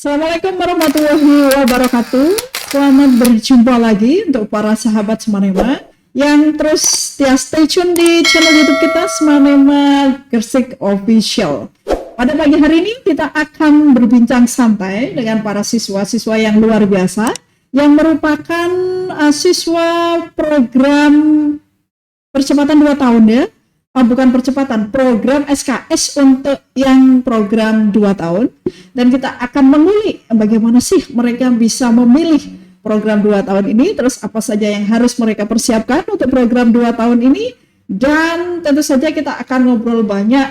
Assalamualaikum warahmatullahi wabarakatuh. Selamat berjumpa lagi untuk para sahabat Semanema yang terus stay tune di channel YouTube kita Semanema Gresik Official. Pada pagi hari ini kita akan berbincang santai dengan para siswa-siswa yang luar biasa yang merupakan siswa program percepatan 2 tahun ya. Bukan percepatan, program SKS untuk yang program 2 tahun, dan kita akan mengulik bagaimana sih mereka bisa memilih program 2 tahun ini, terus apa saja yang harus mereka persiapkan untuk program 2 tahun ini, dan tentu saja kita akan ngobrol banyak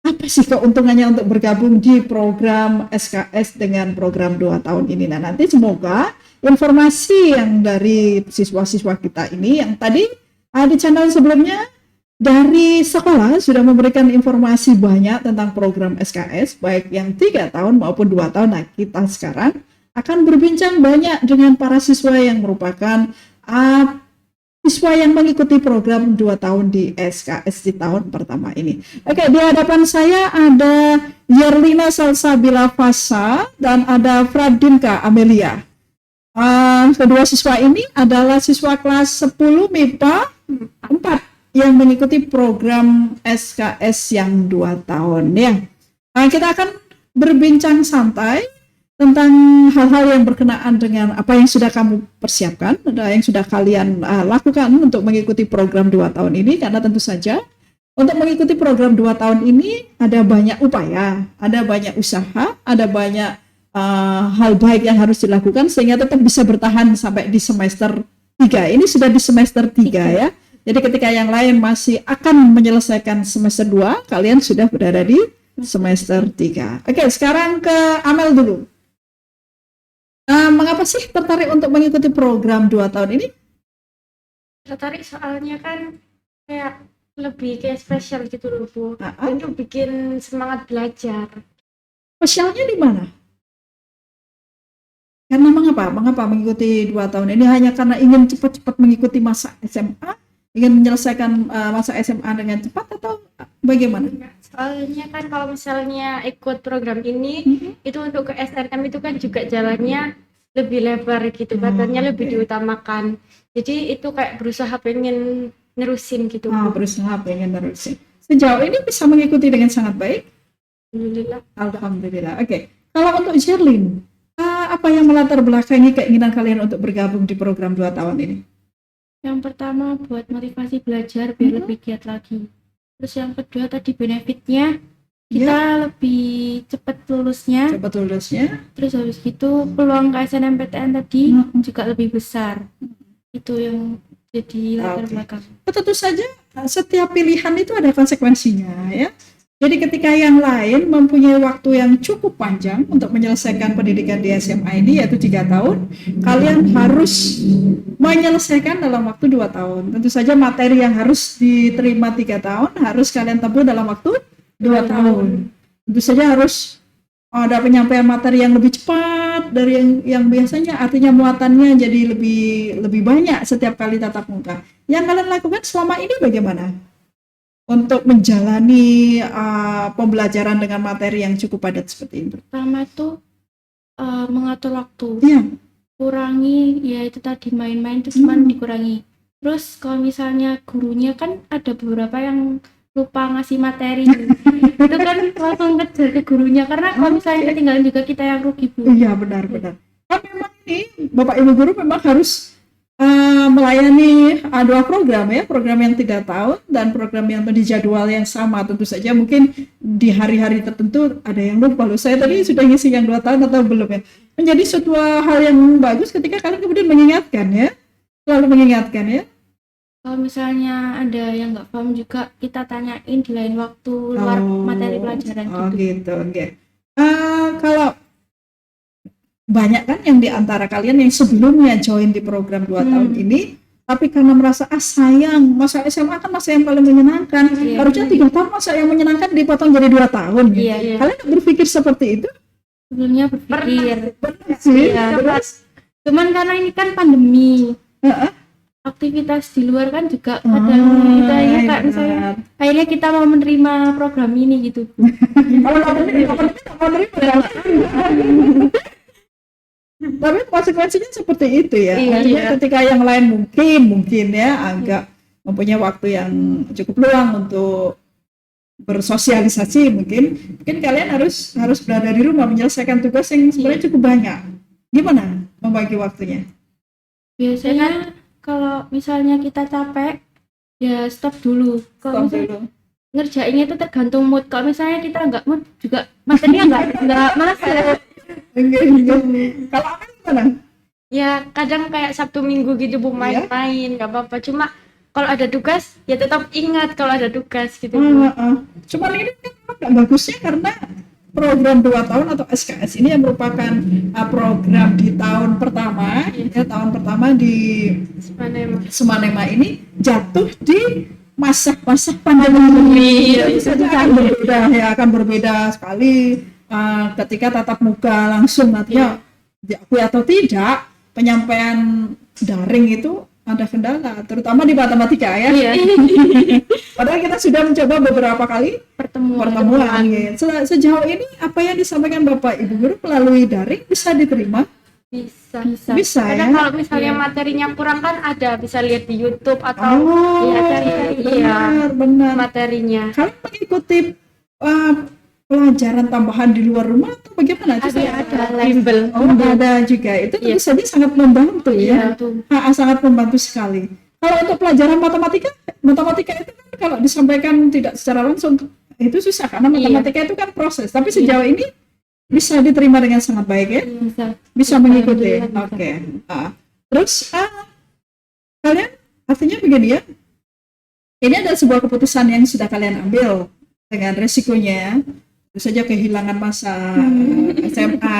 apa sih keuntungannya untuk bergabung di program SKS dengan program 2 tahun ini. Nah, nanti semoga informasi yang dari siswa-siswa kita ini yang tadi di channel sebelumnya dari sekolah sudah memberikan informasi banyak tentang program SKS baik yang 3 tahun maupun 2 tahun. Nah, kita sekarang akan berbincang banyak dengan para siswa yang merupakan siswa yang mengikuti program 2 tahun di SKS di tahun pertama ini. Oke, di hadapan saya ada Yerlina Salsabila Fasa dan ada Fradinka Amelia. Kedua siswa ini adalah siswa kelas 10 MIPA 4 yang mengikuti program SKS yang 2 tahun ya. Kita akan berbincang santai tentang hal-hal yang berkenaan dengan apa yang sudah kamu persiapkan, yang sudah kalian lakukan untuk mengikuti program 2 tahun ini, karena tentu saja untuk mengikuti program 2 tahun ini ada banyak upaya, ada banyak usaha, ada banyak hal baik yang harus dilakukan sehingga tetap bisa bertahan sampai di semester 3. Ini sudah di semester 3 ya. Jadi ketika yang lain masih akan menyelesaikan semester 2, kalian sudah berada di semester 3. Oke, sekarang ke Amel dulu. Mengapa sih tertarik untuk mengikuti program 2 tahun ini? Tertarik soalnya kan kayak lebih kayak spesial gitu loh Bu. Untuk bikin semangat belajar. Spesialnya di mana? Karena mengapa mengikuti 2 tahun ini? Hanya karena ingin cepat-cepat mengikuti masa SMA, ingin menyelesaikan masa SMA dengan cepat, atau bagaimana? Soalnya kan kalau misalnya ikut program ini, itu untuk ke SNM itu kan juga jalannya lebih lebar gitu, katanya lebih diutamakan. Jadi itu kayak berusaha pengen nerusin gitu. Berusaha pengen nerusin. Sejauh ini bisa mengikuti dengan sangat baik? Alhamdulillah. Oke. Kalau untuk Sherlyn, apa yang melatar belakangi keinginan kalian untuk bergabung di program 2 tahun ini? Yang pertama buat motivasi belajar biar lebih giat lagi. Terus yang kedua tadi benefitnya kita lebih cepat lulusnya. Terus habis itu peluang ke SNMPTN tadi juga lebih besar. Itu yang jadi latar belakang. Tentu saja setiap pilihan itu ada konsekuensinya ya. Jadi ketika yang lain mempunyai waktu yang cukup panjang untuk menyelesaikan pendidikan di SMA ini yaitu 3 tahun, kalian harus menyelesaikan dalam waktu 2 tahun. Tentu saja materi yang harus diterima 3 tahun harus kalian tempuh dalam waktu 2 tahun. Tentu saja harus ada penyampaian materi yang lebih cepat dari yang biasanya, artinya muatannya jadi lebih banyak setiap kali tatap muka. Yang kalian lakukan selama ini bagaimana untuk menjalani pembelajaran dengan materi yang cukup padat seperti ini? Pertama tuh mengatur waktu. Iya. Kurangi ya itu tadi main-main terus dikurangi. Terus kalau misalnya gurunya kan ada beberapa yang lupa ngasih materi. Itu kan langsung kejar ke gurunya karena kalau misalnya ketinggalan juga kita yang rugi Bu. Iya benar. Tapi memang ini Bapak Ibu guru memang harus melayani 2 program ya, program yang 3 tahun dan program yang di jadwal yang sama. Tentu saja mungkin di hari-hari tertentu ada yang lupa loh, saya tadi sudah ngisi yang 2 tahun atau belum ya. Menjadi suatu hal yang bagus ketika kalian kemudian mengingatkan ya, selalu mengingatkan ya. Kalau misalnya ada yang nggak paham juga kita tanyain di lain waktu luar materi pelajaran gitu. Okay. Kalau banyak kan yang diantara kalian yang sebelumnya join di program 2 tahun ini, tapi karena merasa sayang, masa SMA kan masa yang paling menyenangkan, harusnya 3 tahun masa yang menyenangkan dipotong jadi 2 tahun. Kalian berpikir seperti itu? Sebelumnya berpikir. Cuman karena ini kan pandemi, aktivitas di luar kan juga kadang kita ya kayak misalnya akhirnya kita mau menerima program ini gitu. Kalau nggak menerima, tapi konsekuensinya seperti itu ya. Artinya ketika yang lain mungkin ya agak mempunyai waktu yang cukup luang untuk bersosialisasi, mungkin kalian harus berada di rumah menyelesaikan tugas yang sebenarnya cukup banyak. Gimana membagi waktunya? Biasanya kalau misalnya kita capek ya stop dulu. Kalau misalnya ngerjainnya itu tergantung mood. Kalau misalnya kita nggak mood juga materinya nggak malas ya. Kalau apa gimana? Ya kadang kayak Sabtu Minggu gitu Bu main-main nggak apa-apa. Cuma kalau ada tugas ya tetap ingat kalau ada tugas gitu. Cuman ini kan bagusnya karena program 2 tahun atau SKS ini yang merupakan program di tahun pertama, ya tahun pertama di Semanema ini jatuh di masa pandemi. Tentu saja akan berbeda sekali ketika tatap muka langsung nantinya diakui atau tidak penyampaian daring itu ada kendala, terutama di matematika ya. Padahal kita sudah mencoba beberapa kali pertemuan. Sejauh ini apa yang disampaikan Bapak Ibu Guru melalui daring bisa diterima? Bisa karena ya. Kalau misalnya materinya kurang kan ada bisa lihat di YouTube atau cari benar materinya. Kalian mengikuti pelajaran tambahan di luar rumah atau bagaimana? Ada bimbel. Ada juga. Itu tentu saja sangat membantu ya. Sangat membantu sekali. Kalau untuk pelajaran matematika itu kan kalau disampaikan tidak secara langsung itu susah karena matematika itu kan proses. Tapi sejauh ini bisa diterima dengan sangat baik ya. Bisa mengikuti. Oke. Terus kalian artinya begini ya. Ini adalah sebuah keputusan yang sudah kalian ambil dengan resikonya. Tentu saja kehilangan masa SMA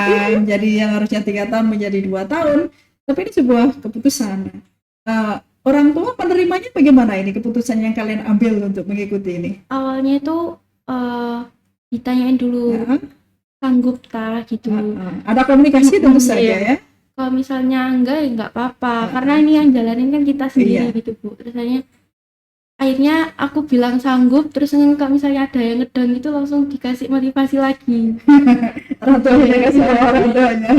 jadi yang harusnya 3 tahun menjadi 2 tahun. Tapi ini sebuah keputusan. Orang tua penerimanya bagaimana ini keputusan yang kalian ambil untuk mengikuti ini? Awalnya itu ditanyain dulu sanggup tak gitu. Ada komunikasi tentu saja ya. Kalau misalnya enggak ya enggak apa-apa karena ini yang jalanin kan kita sendiri gitu Bu. Terus akhirnya aku bilang sanggup, terus kalau misalnya ada yang ngedon itu langsung dikasih motivasi lagi. Orang tuanya kasih orang tuanya.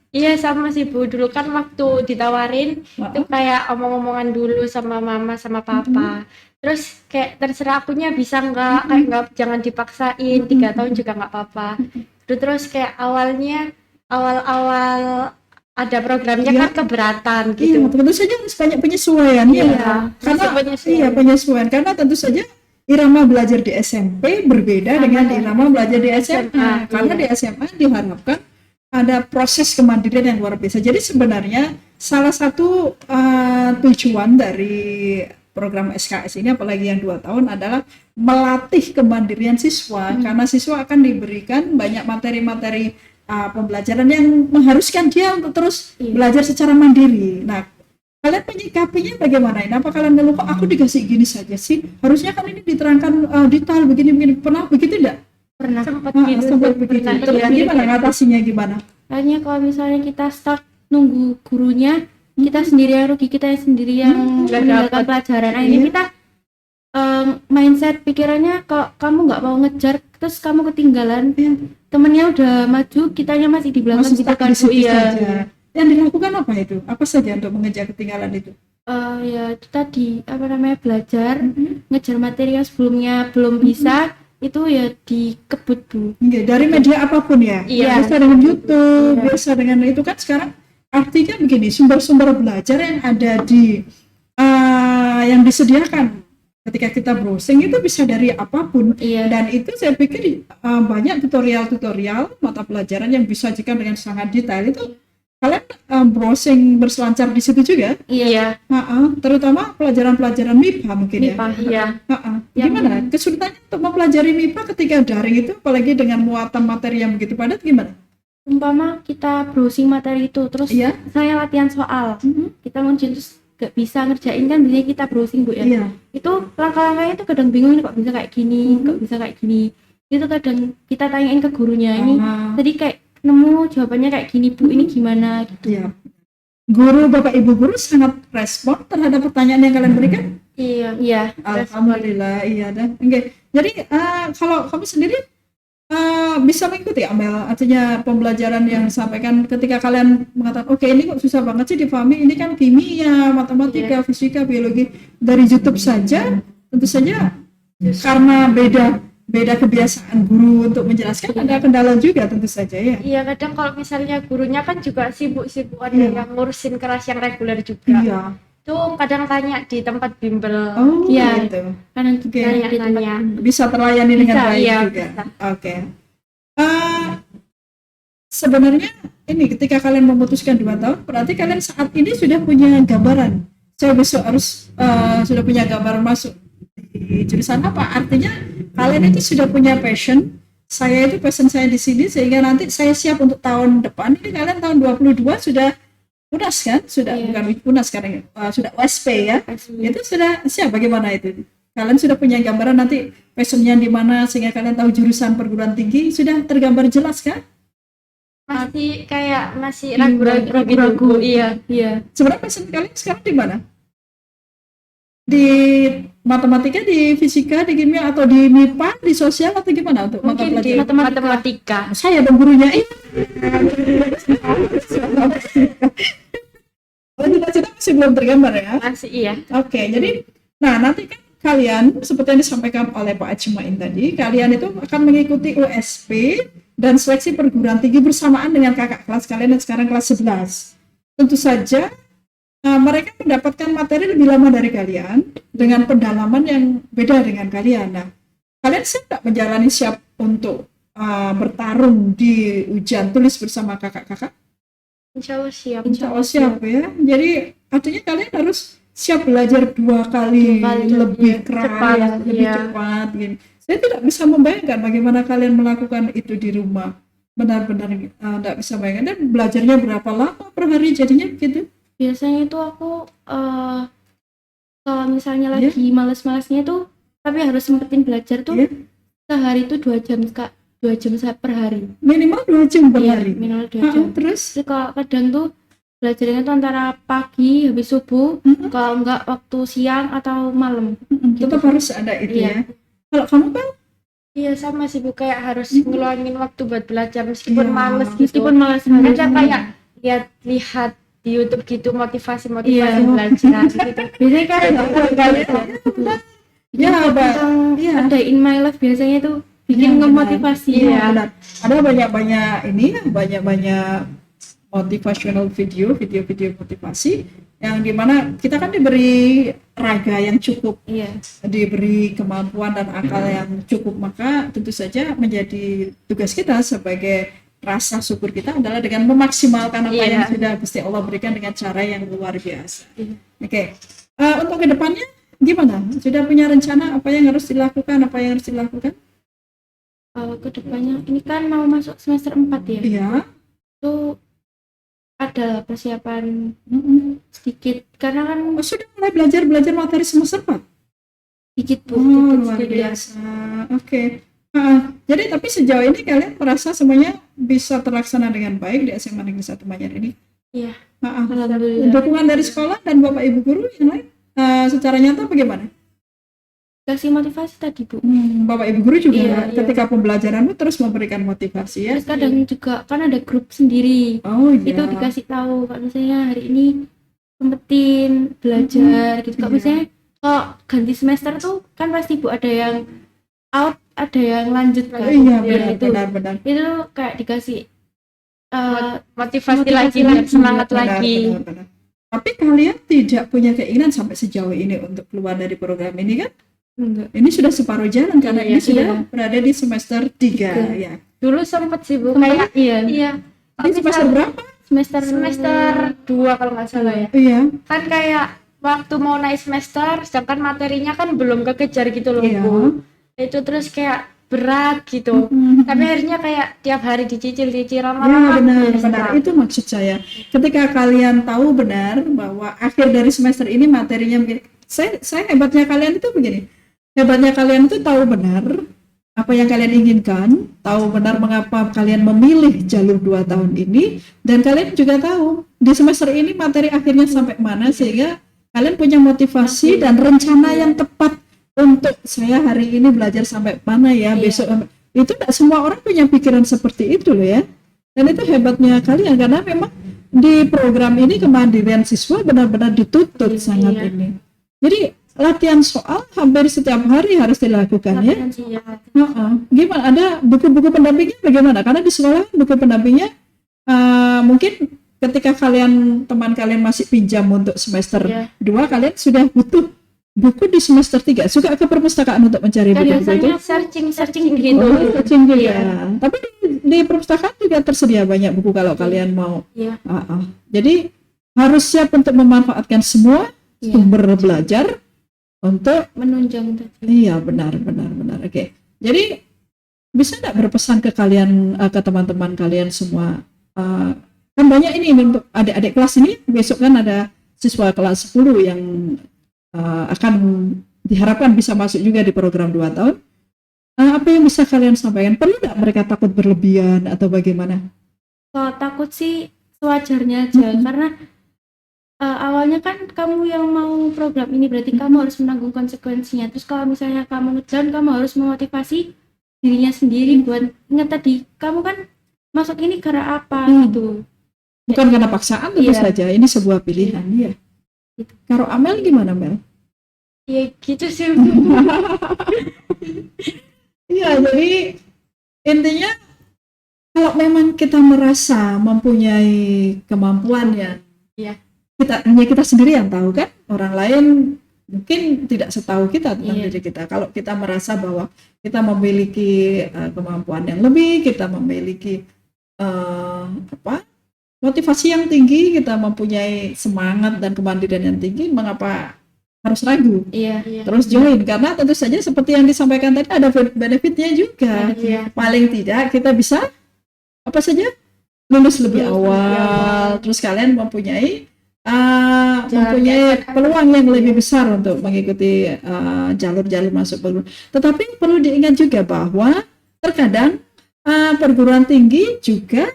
Iya sama sih Bu, dulu kan waktu ditawarin itu kayak omong-omongan dulu sama mama sama papa. Terus kayak terserah akunya bisa nggak, kayak nggak jangan dipaksain 3 tahun juga nggak apa-apa. Terus kayak awal-awal ada programnya kan keberatan gitu. Tentu saja harus banyak penyesuaian karena penyesuaian karena tentu saja irama belajar di SMP berbeda dengan irama belajar di SMA. Karena di SMA diharapkan ada proses kemandirian yang luar biasa. Jadi sebenarnya salah satu tujuan dari program SKS ini apalagi yang 2 tahun adalah melatih kemandirian siswa karena siswa akan diberikan banyak materi-materi pembelajaran yang mengharuskan dia untuk terus belajar secara mandiri. Nah, kalian menyikapinya bagaimana? Apa kalian ngeluh kok aku dikasih gini saja sih? Harusnya kan ini diterangkan detail begini. Pernah begitu tidak? Pernah. Sempat begitu. Terus gimana ngatasinya gimana? Hanya kalau misalnya kita start nunggu gurunya, kita sendiri yang rugi, kita sendiri yang meninggalkan pelajaran. Nah, ini kita mindset pikirannya kalau kamu nggak mau ngejar, terus kamu ketinggalan. Temennya udah maju, kitanya masih di belakang kita kan. Yang dilakukan apa itu? Apa saja untuk mengejar ketinggalan itu? Ya itu tadi belajar, ngejar materi yang sebelumnya belum bisa. Itu ya dikebut Bu. Dari media apapun ya. Biasa dengan YouTube, biasa dengan itu kan sekarang artinya begini, sumber-sumber belajar yang ada di yang disediakan ketika kita browsing itu bisa dari apapun. Dan itu saya pikir banyak tutorial mata pelajaran yang disajikan dengan sangat detail. Itu kalian browsing berselancar di situ juga? Terutama pelajaran-pelajaran MIPA mungkin Gimana kesulitannya untuk mempelajari MIPA ketika daring itu, apalagi dengan muatan materi yang begitu padat, gimana? Umpama kita browsing materi itu, terus saya latihan soal, kita nguncin terus gak bisa ngerjain kan, biasanya kita browsing Bu ya. Itu langkah-langkahnya itu kadang bingung, kok bisa kayak gini, kok bisa kayak gini. Itu kadang kita tanyain ke gurunya, ini tadi kayak nemu jawabannya kayak gini Bu, ini gimana gitu. guru, Bapak Ibu guru sangat respon terhadap pertanyaan yang kalian berikan? Iya. Alhamdulillah, iya dah. Oke. Jadi kalau kamu sendiri bisa mengikuti Amel, artinya pembelajaran yang disampaikan ketika kalian mengatakan, oke, ini kok susah banget sih dipahami, ini kan kimia, matematika, fisika, biologi, dari YouTube saja, tentu saja karena beda kebiasaan guru untuk menjelaskan, ada kendala juga tentu saja ya. Iya, kadang kalau misalnya gurunya kan juga sibuk-sibuk, ada yang ngurusin kelas yang reguler juga. Iya. Tuh kadang tanya di tempat bimbel. Oh, Iya. gitu. Kadang juga Tanya-tanya. Bisa terlayani dengan Bisa, baik iya, juga. bisa. Oke. Sebenarnya ini ketika kalian memutuskan 2 tahun, berarti kalian saat ini sudah punya gambaran. Saya besok harus sudah punya gambaran masuk di jurusan apa? Artinya kalian itu sudah punya passion. Saya itu passion saya di sini sehingga nanti saya siap untuk tahun depan. Ini kalian tahun 22 sudah UNAS kan? Sudah bukan UNAS sekarang, sudah USP ya. Itu sudah siap bagaimana itu? Kalian sudah punya gambaran nanti passionnya di mana sehingga kalian tahu jurusan perguruan tinggi sudah tergambar jelas kan? Masih ragu-ragu gitu. Iya. Sebenarnya passion kalian sekarang di mana? Di matematika, di fisika, di kimia, atau di MIPA, di sosial, atau gimana untuk mata Mungkin di pelajaran? matematika. Saya dan gurunya. Cita-cita masih belum tergambar ya? Masih iya. Oke, jadi nanti kan kalian seperti yang disampaikan oleh Pak Ajmain tadi, kalian itu akan mengikuti USP dan seleksi perguruan tinggi bersamaan dengan kakak kelas kalian yang sekarang kelas 11. Tentu saja mereka mendapatkan materi lebih lama dari kalian dengan pendalaman yang beda dengan kalian. Nah, kalian siap menjalani siap untuk bertarung di ujian tulis bersama kakak-kakak? Insya Allah siap. Insya Allah siap ya. Jadi artinya kalian harus siap belajar 2 kali lebih keras, lebih cepat. Gitu. Saya tidak bisa membayangkan bagaimana kalian melakukan itu di rumah. Benar-benar tidak bisa bayangkan. Dan belajarnya berapa lama per hari jadinya gitu? Biasanya itu aku kalau misalnya lagi males-malesnya itu, tapi harus sempetin belajar tuh sehari itu 2 jam Kak. 2 jam per hari. Minimal 2 jam per hari. Minimal 2 jam. Terus kalau kadang tuh belajarnya tuh antara pagi habis subuh, kalau enggak waktu siang atau malam. Tetap harus ada itu ya. Kalau kamu kan? Iya sama sih Bu, kayak harus ngeluangin waktu buat belajar meskipun males gitu. Meskipun males ada kayak lihat di YouTube gitu motivasi belajar gitu. Biasanya kan ada in my life biasanya tuh bikin ngemotivasi. Benar. Ada banyak motivational video motivasi yang dimana kita kan diberi raga yang cukup, diberi kemampuan dan akal yang cukup, maka tentu saja menjadi tugas kita sebagai rasa syukur kita adalah dengan memaksimalkan apa yang sudah Gusti Allah berikan dengan cara yang luar biasa. Oke. Untuk kedepannya gimana? Sudah punya rencana apa yang harus dilakukan? Kedepannya ini kan mau masuk semester 4 ya. Iya. Itu ada persiapan sedikit karena kan sudah mulai belajar materi semester 4. Sedikit Bu. Luar biasa. Oke. Jadi tapi sejauh ini kalian merasa semuanya bisa terlaksana dengan baik di SMA Negeri 1 Manyar ini? Iya. Alhamdulillah. Dukungan dari sekolah dan Bapak Ibu guru yang lain secara nyata bagaimana? Kasih motivasi tadi Bu. Bapak Ibu guru juga ketika pembelajaranmu terus memberikan motivasi ya. Terus kadang juga kan ada grup sendiri. Itu dikasih tahu kalau misalnya hari ini sempetin belajar gitu. Kalau misalnya kalau ganti semester tuh kan pasti Bu ada yang out, ada yang lanjut kan. Iya benar. Itu kayak dikasih motivasi lagi, semangat lagi. Benar. Tapi kalian tidak punya keinginan sampai sejauh ini untuk keluar dari program ini kan? Enggak. Ini sudah separuh jalan karena ini sudah berada di semester 3 ya. Dulu sempat sih Bu, kayak Ini semester berapa? Semester 2 kalau nggak salah ya. Iya. Kan kayak waktu mau naik semester, sedangkan materinya kan belum kekejar gitu loh Bu. Itu terus kayak berat gitu. Tapi akhirnya kayak tiap hari dicicil lama-lama. Benar. Itu maksud saya. Ketika kalian tahu benar bahwa akhir dari semester ini materinya begini. Saya hebatnya kalian itu begini. Hebatnya kalian itu tahu benar apa yang kalian inginkan, tahu benar mengapa kalian memilih jalur 2 tahun ini, dan kalian juga tahu di semester ini materi akhirnya sampai mana, sehingga kalian punya motivasi dan rencana yang tepat untuk saya hari ini belajar sampai mana ya, besok. Itu tidak semua orang punya pikiran seperti itu loh ya. Dan itu hebatnya kalian, karena memang di program ini kemandirian siswa benar-benar dituntut sangat ini. Jadi latihan soal hampir setiap hari harus dilakukan ya. Gimana? Ada buku-buku pendampingnya bagaimana? Karena di sekolah buku pendampingnya mungkin ketika teman kalian masih pinjam untuk semester 2, kalian sudah butuh buku di semester 3. Suka ke perpustakaan untuk mencari buku-buku itu? Searching gitu. Searching juga. Tapi di perpustakaan juga tersedia banyak buku kalau kalian mau. Jadi harus siap untuk memanfaatkan semua sumber belajar untuk menunjang tadi. Iya, benar. Oke. Jadi bisa nggak berpesan ke kalian, ke teman-teman kalian semua, kan banyak ini untuk adik-adik kelas ini, besok kan ada siswa kelas 10 yang akan diharapkan bisa masuk juga di program 2 tahun. Apa yang bisa kalian sampaikan? Perlu nggak mereka takut berlebihan atau bagaimana? Kalau takut sih sewajarnya aja, karena awalnya kan kamu yang mau program ini, berarti kamu harus menanggung konsekuensinya. Terus kalau misalnya kamu ngedown, kamu harus memotivasi dirinya sendiri buat ingat tadi, kamu kan masuk ini karena apa gitu. Bukan karena paksaan tentu saja, ini sebuah pilihan ya. Kalau Amel gimana, Mel? Ya gitu sih. Iya, jadi intinya kalau memang kita merasa mempunyai kemampuan ya, kita sendiri yang tahu kan, orang lain mungkin tidak setahu kita tentang diri kita. Kalau kita merasa bahwa kita memiliki kemampuan yang lebih, kita memiliki motivasi yang tinggi, kita mempunyai semangat dan kemandirian yang tinggi, mengapa harus ragu? Terus join, karena tentu saja seperti yang disampaikan tadi ada benefitnya juga. Paling tidak kita bisa lulus lebih awal, terus kalian mempunyai peluang yang lebih besar untuk mengikuti jalur-jalur masuk perguruan. Tetapi perlu diingat juga bahwa terkadang perguruan tinggi juga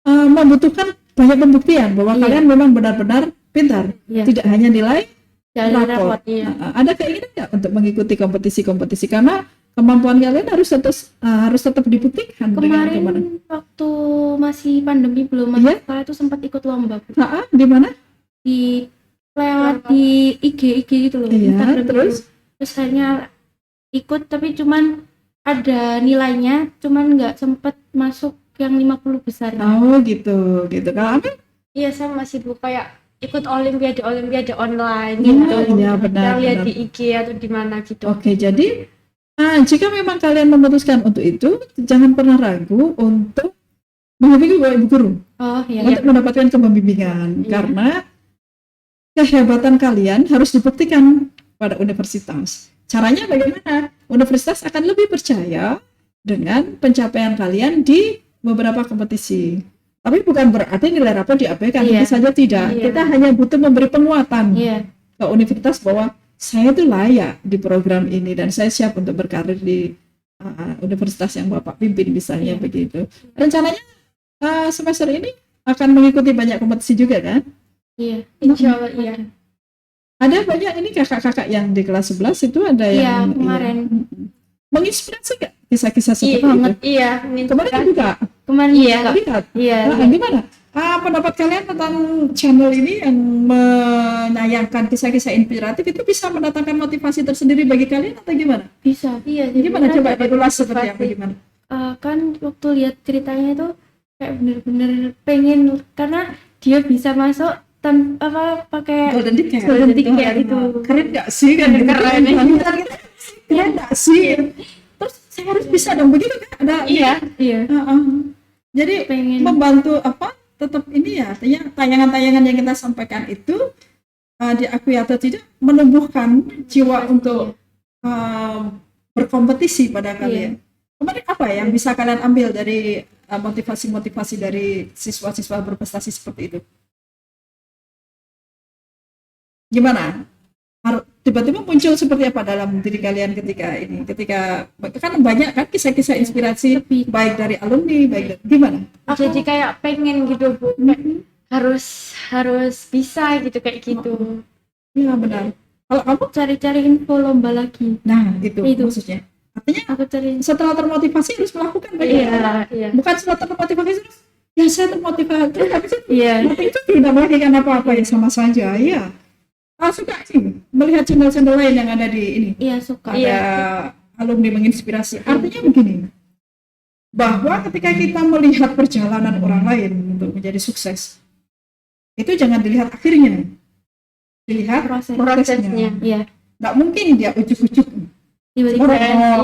membutuhkan banyak pembuktian bahwa kalian memang benar-benar pintar, tidak hanya nilai rapor. Ada keinginan nggak untuk mengikuti kompetisi-kompetisi, karena kemampuan kalian harus tetap dibuktikan. Kemarin waktu masih pandemi belum masuk sekolah itu sempat ikut lomba. Di mana? Lewat di IG gitu loh. Terus hanya ikut, tapi cuman ada nilainya, cuman nggak sempat masuk yang 50 besar. Gitu. Kalau Amel? Iya, sama sih Bu, kayak ikut olimpiade online gitu. Iya, benar. Lihat di IG atau di mana gitu. Oke, jadi jika memang kalian memutuskan untuk itu, jangan pernah ragu untuk menghubungi ibu guru untuk mendapatkan pembimbingan, karena kehebatan kalian harus dibuktikan pada universitas. Caranya bagaimana? Universitas akan lebih percaya dengan pencapaian kalian di beberapa kompetisi. Tapi bukan berarti nilai rapor diabaikan, tentu saja tidak. Kita hanya butuh memberi penguatan ke universitas bahwa saya itu layak di program ini dan saya siap untuk berkarir di universitas yang Bapak pimpin misalnya begitu. Rencananya semester ini akan mengikuti banyak kompetisi juga kan? Iya, insya Allah iya. Ada banyak ini kakak-kakak yang di kelas 11 itu ada yang kemarin menginspirasi nggak kisah-kisah seperti banget. itu? Kemarin juga. Lihat. Gimana? Pendapat kalian tentang channel ini yang menayangkan kisah-kisah inspiratif itu bisa mendatangkan motivasi tersendiri bagi kalian atau gimana? Bisa. Gimana coba diulas seperti apa gimana? Kan waktu lihat ceritanya itu kayak bener-bener pengen, karena dia bisa masuk pakai golden ticket itu. Keren nggak sih? Keren nggak sih? Terus saya harus bisa dong begitu kan? Ada jadi pengen membantu tetap ini ya, artinya tayangan-tayangan yang kita sampaikan itu diakui atau tidak menumbuhkan jiwa untuk berkompetisi pada kalian. Kemarin apa yang bisa kalian ambil dari motivasi-motivasi dari siswa-siswa berprestasi seperti itu? Gimana? tiba-tiba muncul seperti apa dalam diri kalian ketika kan banyak kan kisah-kisah inspirasi baik dari alumni, baik dari gimana? Jadi kayak pengen gitu Bu, kayak harus bisa gitu kayak gitu. Ya benar. Kalau kamu Cari-cari info lomba lagi. nah itu maksudnya. Artinya Aku cari. setelah termotivasi harus melakukan kan? Iya. Bukan setelah termotivasi terus ya saya termotivasi terus tapi Iya. itu tidak melakukan apa-apa ya sama saja ya. Suka sih melihat channel-channel lain yang ada di ini. Iya, suka. Ada alumni menginspirasi. Artinya begini, bahwa ketika kita melihat perjalanan orang lain untuk menjadi sukses, itu jangan dilihat akhirnya, dilihat prosesnya. Iya. Nggak mungkin dia ujuk-ujuk. Tiba-tiba.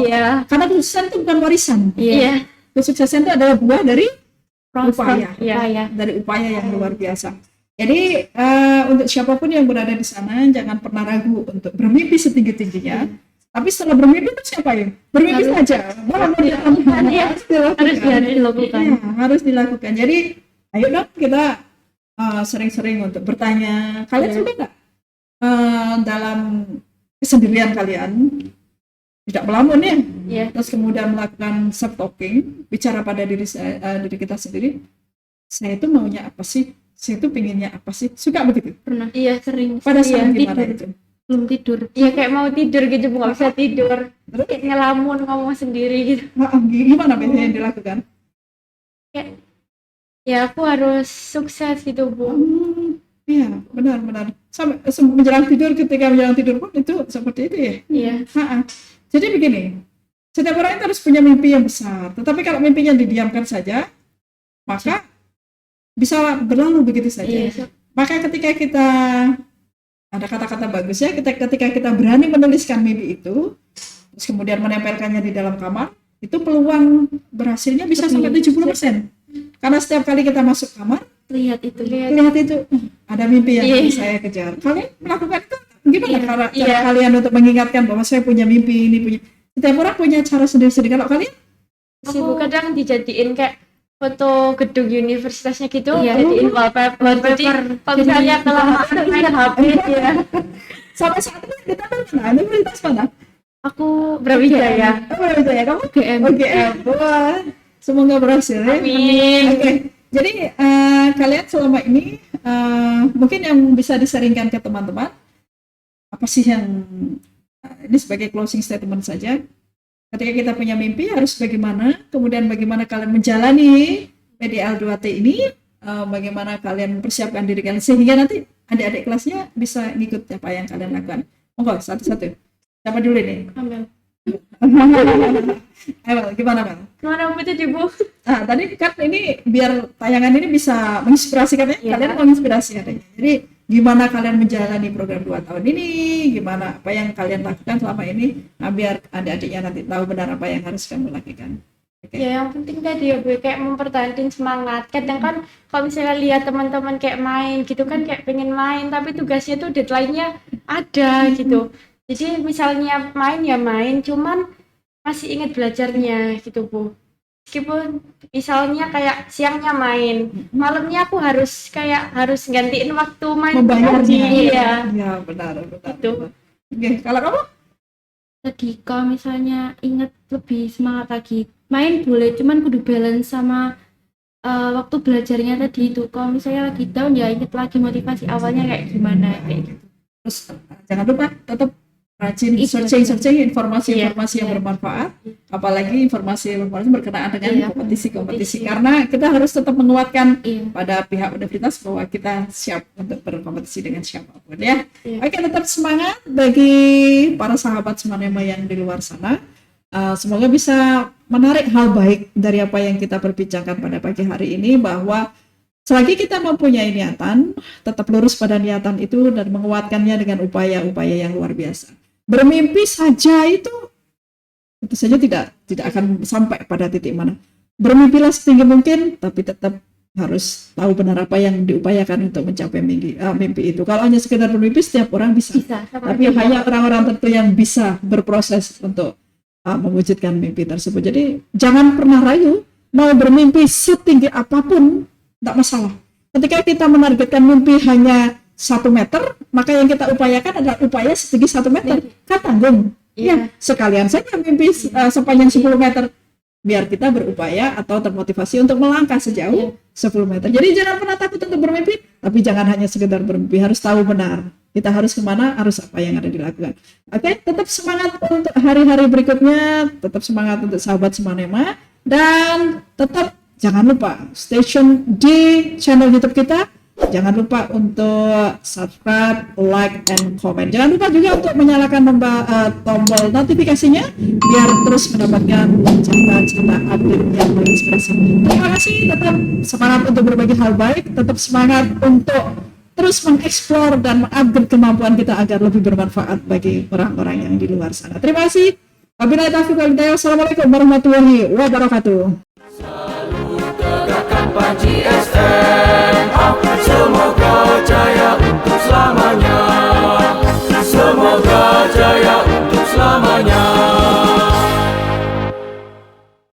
Iya. Karena kesuksesan itu bukan warisan. Iya. Kesuksesan itu adalah buah dari upaya. Iya. Dari upaya yang luar biasa. Jadi untuk siapapun yang berada di sana jangan pernah ragu untuk bermimpi setinggi-tingginya. Tapi setelah bermimpi itu siapa ya? Bermimpi saja. Harus dilakukan. Jadi ayo dong kita sering-sering untuk bertanya. Kalian suka nggak dalam kesendirian kalian tidak melamun ya? Iya. Terus kemudian melakukan self talking, bicara pada diri kita sendiri. Saya itu maunya apa sih? Saya itu pinginnya apa sih? Suka begitu? Pernah. Iya sering. Pada saat Iya, gimana tidur. itu? Belum tidur. Iya kayak mau tidur gitu nggak bisa tidur. Kayak ngelamun ngomong sendiri gitu. Gimana biasanya yang dilakukan? Kayak ya aku harus sukses gitu Bu. Iya, benar. Sampai menjelang tidur pun itu seperti itu ya. Iya. Jadi begini, setiap orang itu harus punya mimpi yang besar. Tetapi kalau mimpinya didiamkan saja, maka bisa berlalu begitu saja. Iya. Maka ketika kita ada kata-kata bagus ya, ketika kita berani menuliskan mimpi itu, terus kemudian menempelkannya di dalam kamar, itu peluang berhasilnya bisa sampai 70%. Karena setiap kali kita masuk kamar, Lihat itu. lihat itu ada mimpi yang harus saya kejar. Kalian melakukan itu gimana cara kalian untuk mengingatkan bahwa saya punya mimpi ini punya. Setiap orang punya cara sendiri-sendiri. Kalau kalian Sibuk kadang dijadiin kayak foto gedung universitasnya gitu, Iya. jadiin wallpaper. Jadi kalau misalnya kelamaan main HP ya. sampai saat ini kita mana? Universitas mana? Aku Brawijaya. Kamu GM. Wah, semoga berhasil ya. Amin. Oke. Jadi kalian selama ini mungkin yang bisa disaringkan ke teman-teman apa sih yang ini sebagai closing statement saja. Ketika kita punya mimpi harus bagaimana, kemudian bagaimana kalian menjalani PDL 2T ini, bagaimana kalian mempersiapkan diri kalian sehingga nanti adik-adik kelasnya bisa ngikut apa yang kalian lakukan. Monggo satu-satu. Siapa dulu nih? Ambil. Ayo, gimana Mel? Gimana Bu tadi Bu? Tadi kan ini biar tayangan ini bisa menginspirasi katanya, kalian menginspirasi katanya. Jadi gimana kalian menjalani program 2 tahun ini, gimana apa yang kalian lakukan selama ini, biar adik-adiknya nanti tahu benar apa yang harus kamu lakukan. Okay. Ya yang penting tadi ya Bu, kayak mempertahankan semangat. Kadang kan kalau misalnya lihat teman-teman kayak main gitu kan kayak pengen main, tapi tugasnya tuh deadline-nya ada gitu. Jadi misalnya main ya main, cuman masih ingat belajarnya gitu Bu. Meskipun misalnya kayak siangnya main, malamnya aku harus gantiin waktu main Membayarnya. Iya. Ya benar. Gitu. Oke, kalau kamu? Tadi kalau misalnya ingat lebih semangat lagi, main boleh, cuman kudu balance sama waktu belajarnya tadi itu. Kalau misalnya lagi down ya ingat lagi motivasi awalnya kayak gimana kayak gitu. Terus jangan lupa tetap rajin searching informasi-informasi yang bermanfaat, apalagi informasi yang berkenaan dengan kompetisi karena kita harus tetap menguatkan pada pihak universitas bahwa kita siap untuk berkompetisi dengan siapapun ya. Oke, tetap semangat bagi para sahabat Semanema yang di luar sana. Semoga bisa menarik hal baik dari apa yang kita perbincangkan pada pagi hari ini, bahwa selagi kita mempunyai niatan, tetap lurus pada niatan itu dan menguatkannya dengan upaya-upaya yang luar biasa. Bermimpi saja itu saja tidak akan sampai pada titik mana. Bermimpilah setinggi mungkin, tapi tetap harus tahu benar apa yang diupayakan untuk mencapai mimpi itu. Kalau hanya sekedar bermimpi, setiap orang bisa tapi hanya orang-orang tertentu yang bisa berproses untuk mewujudkan mimpi tersebut. Jadi jangan pernah ragu, mau bermimpi setinggi apapun tidak masalah. Ketika kita menargetkan mimpi hanya 1 meter, maka yang kita upayakan adalah upaya setinggi 1 meter. Kan tanggung. Ya, sekalian saja mimpi sepanjang 10 meter. Biar kita berupaya atau termotivasi untuk melangkah sejauh 10 meter. Jadi jangan pernah takut untuk bermimpi, tapi jangan hanya sekedar bermimpi, harus tahu benar. Kita harus kemana, harus apa yang ada dilakukan. Oke, tetap semangat untuk hari-hari berikutnya, tetap semangat untuk sahabat Semanema, dan tetap jangan lupa stay tune di channel YouTube kita. Jangan lupa untuk subscribe, like, and comment. Jangan lupa juga untuk menyalakan tombol notifikasinya biar terus mendapatkan cerita-cerita update yang menginspirasi. Terima kasih, tetap semangat untuk berbagi hal baik, tetap semangat untuk terus mengeksplor dan mengupgrade kemampuan kita agar lebih bermanfaat bagi orang-orang yang di luar sana. Terima kasih. Wabillahi taufiq wal hidayah. Wassalamualaikum warahmatullahi wabarakatuh. Tegakkan panji SMA, semoga jaya untuk selamanya.